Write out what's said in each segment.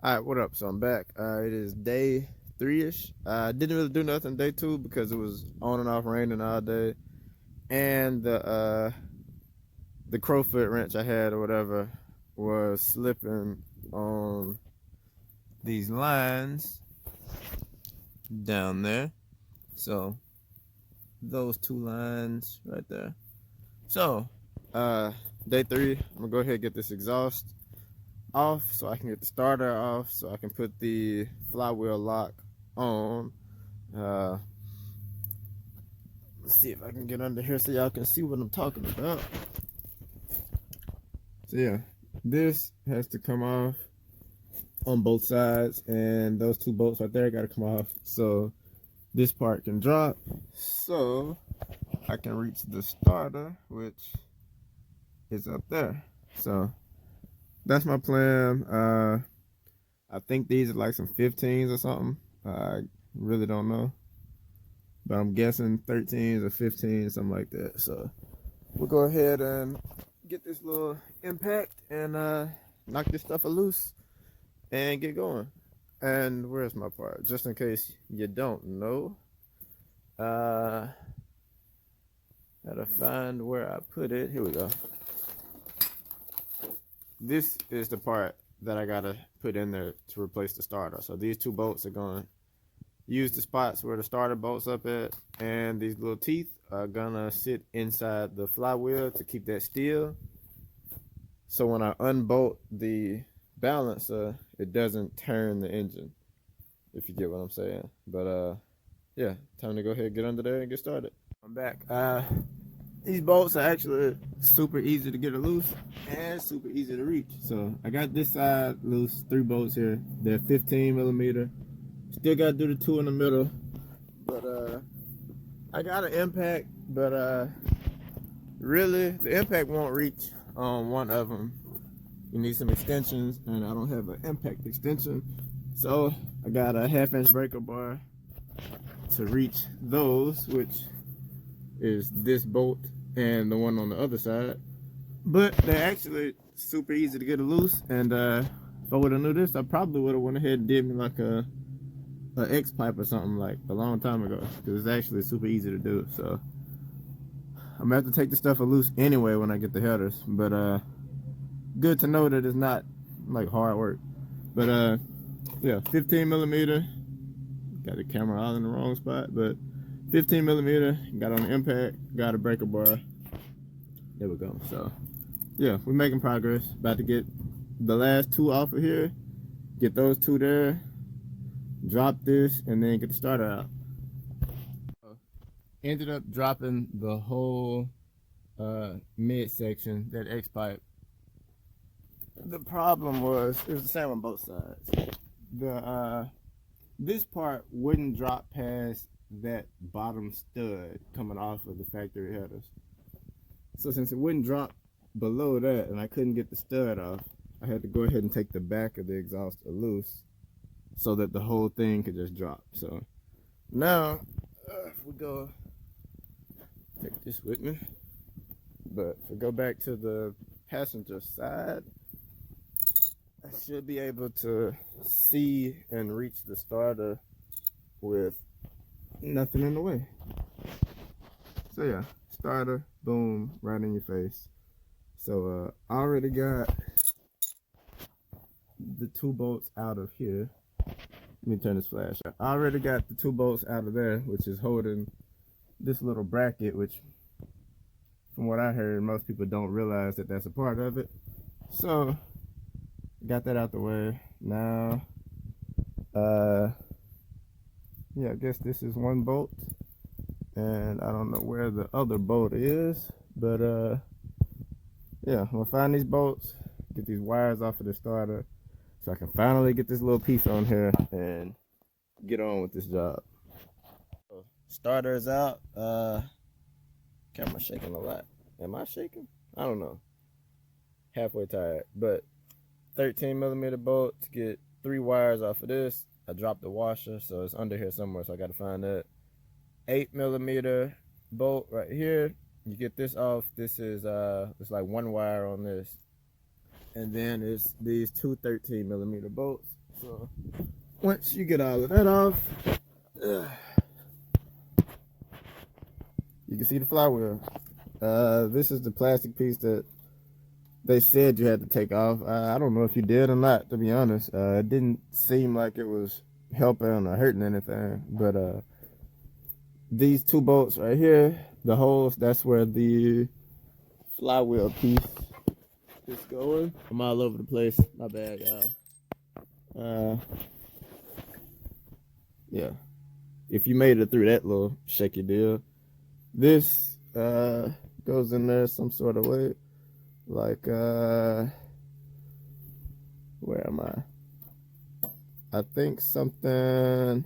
All right, what up? So I'm back. It is day three-ish. I didn't really do nothing day two because it was on and off raining all day, and the crowfoot wrench I had or whatever was slipping on these lines down there. So those two lines right there. So day three, I'm gonna go ahead and get this exhaust off so I can get the starter off so I can put the flywheel lock on. Uh, let's see if I can get under here so y'all can see what I'm talking about. So yeah, this has to come off on both sides, and those two bolts right there got to come off so this part can drop so I can reach the starter, which is up there. So that's my plan. I think these are like some 15s or something. I really don't know, but I'm guessing 13s or 15s, something like that. So we'll go ahead and get this little impact and knock this stuff loose and get going. And where's my part? Just in case you don't know, gotta find where I put it. Here we go. This is the part that I gotta put in there to replace the starter. So these two bolts are going use the spots where the starter bolts up at, and these little teeth are gonna sit inside the flywheel to keep that still. So when I unbolt the balancer, it doesn't turn the engine, if you get what I'm saying. But yeah, time to go ahead and get under there and get started. I'm back. These bolts are actually super easy to get loose and super easy to reach. So I got this side loose, 3 bolts here. They're 15 millimeter. Still got to do the 2 in the middle. But I got an impact, but really the impact won't reach on one of them. You need some extensions, and I don't have an impact extension. So I got a 1/2-inch breaker bar to reach those, which is this bolt and the one on the other side. But they're actually super easy to get loose, and if I would have knew this, I probably would have went ahead and did me like a X pipe or something like a long time ago, because it's actually super easy to do. So I'm gonna have to take the stuff loose anyway when I get the headers, but good to know that it's not like hard work. But yeah, 15 millimeter. Got the camera all in the wrong spot, but 15 millimeter, got on the impact, got a breaker bar. There we go. So yeah, we're making progress. About to get the last 2 off of here, get those 2 there, drop this, and then get the starter out. Ended up dropping the whole mid section, that X pipe. The problem was it was the same on both sides. This part wouldn't drop past that bottom stud coming off of the factory headers. So since it wouldn't drop below that and I couldn't get the stud off, I had to go ahead and take the back of the exhaust loose so that the whole thing could just drop. So now if we go, take this with me, but if we go back to the passenger side, I should be able to see and reach the starter with nothing in the way. So yeah, starter, boom, right in your face. So I already got the 2 bolts out of here. Let me turn this flash on. I already got the 2 bolts out of there, which is holding this little bracket, which from what I heard, most people don't realize that that's a part of it. So got that out the way. Now yeah, I guess this is 1 bolt, and I don't know where the other bolt is, but yeah, I'm gonna find these bolts, get these wires off of the starter so I can finally get this little piece on here and get on with this job. Starter is out. Camera shaking a lot. Am I shaking? I don't know. Halfway tired, but 13 millimeter bolt to get 3 wires off of this. I dropped the washer, so it's under here somewhere, so I got to find that. 8 millimeter bolt right here. You get this off. This is it's like 1 wire on this. And then it's these two 13mm bolts. So once you get all of that off, you can see the flywheel. This is the plastic piece that they said you had to take off. I don't know if you did or not, to be honest. It didn't seem like it was helping or hurting anything. But these two bolts right here, the holes, that's where the flywheel piece is going. I'm all over the place. My bad, y'all. Yeah. If you made it through that little shaky deal, this goes in there some sort of way. Like, where am I? I think something.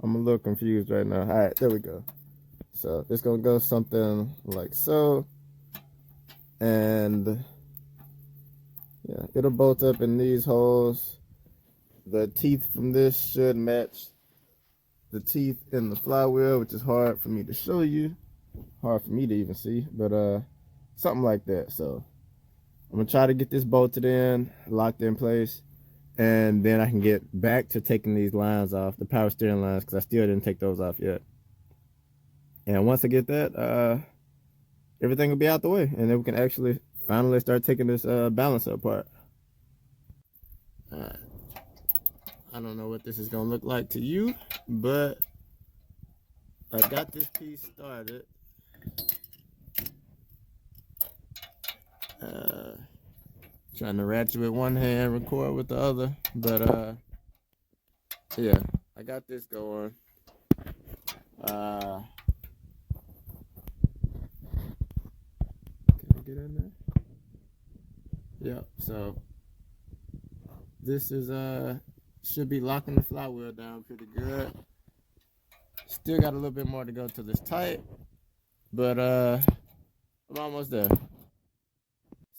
I'm a little confused right now. All right, there we go. So it's gonna go something like so, and yeah, it'll bolt up in these holes. The teeth from this should match the teeth in the flywheel, which is hard for me to show you, hard for me to even see, but something like that. So I'm gonna try to get this bolted in, locked in place, and then I can get back to taking these lines off, the power steering lines, because I still didn't take those off yet. And once I get that, everything will be out the way, and then we can actually finally start taking this balancer apart. Alright. I don't know what this is gonna look like to you, but I got this piece started. Trying to ratchet with one hand, record with the other, but yeah, I got this going. Can I get in there? Yeah, so this is should be locking the flywheel down pretty good. Still got a little bit more to go till it's tight, but I'm almost there.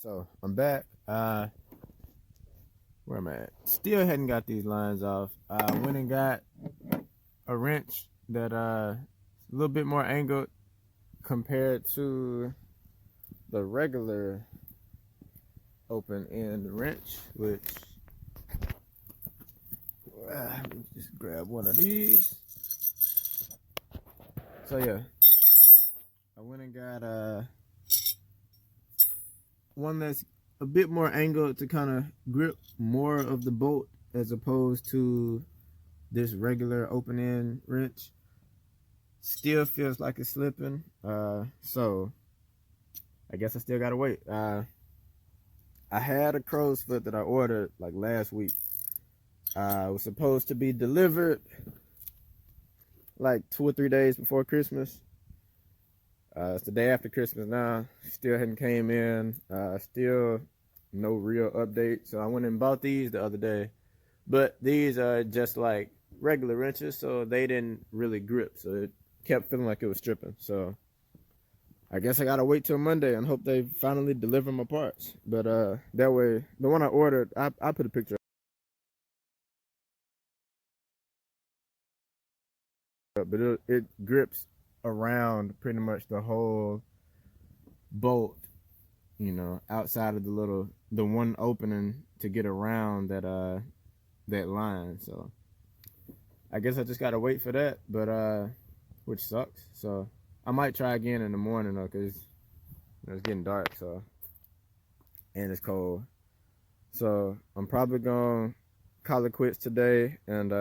So I'm back. Where am I at? Still hadn't got these lines off. I went and got a wrench that a little bit more angled compared to the regular open end wrench, which let me just grab one of these. So yeah, I went and got one that's a bit more angled to kind of grip more of the bolt as opposed to this regular open end wrench. Still feels like it's slipping, so I guess I still gotta wait. I had a crow's foot that I ordered like last week. It was supposed to be delivered like 2 or 3 days before Christmas. It's the day after Christmas now. Still hadn't came in. Still no real update. So I went and bought these the other day. But these are just like regular wrenches, so they didn't really grip. So it kept feeling like it was stripping. So I guess I gotta wait till Monday and hope they finally deliver my parts. But that way, the one I ordered, I put a picture up, but it grips around pretty much the whole bolt, you know, outside of the one opening to get around that line. So I guess I just gotta wait for that, but which sucks. So I might try again in the morning though, because it's getting dark, so, and it's cold. So I'm probably gonna call it quits today, and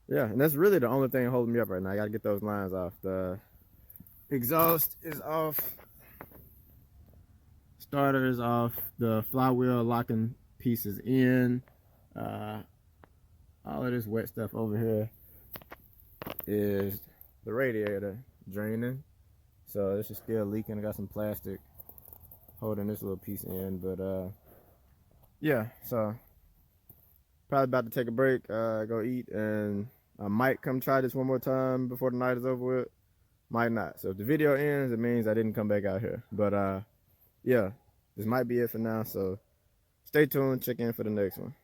yeah, and that's really the only thing holding me up right now. I gotta get those lines off. The exhaust is off, starter is off, the flywheel locking piece is in. All of this wet stuff over here is the radiator draining, so this is still leaking. I got some plastic holding this little piece in, but yeah, so probably about to take a break, go eat, and I might come try this one more time before the night is over with. Might not. So if the video ends, it means I didn't come back out here. But yeah, this might be it for now. So stay tuned, check in for the next one.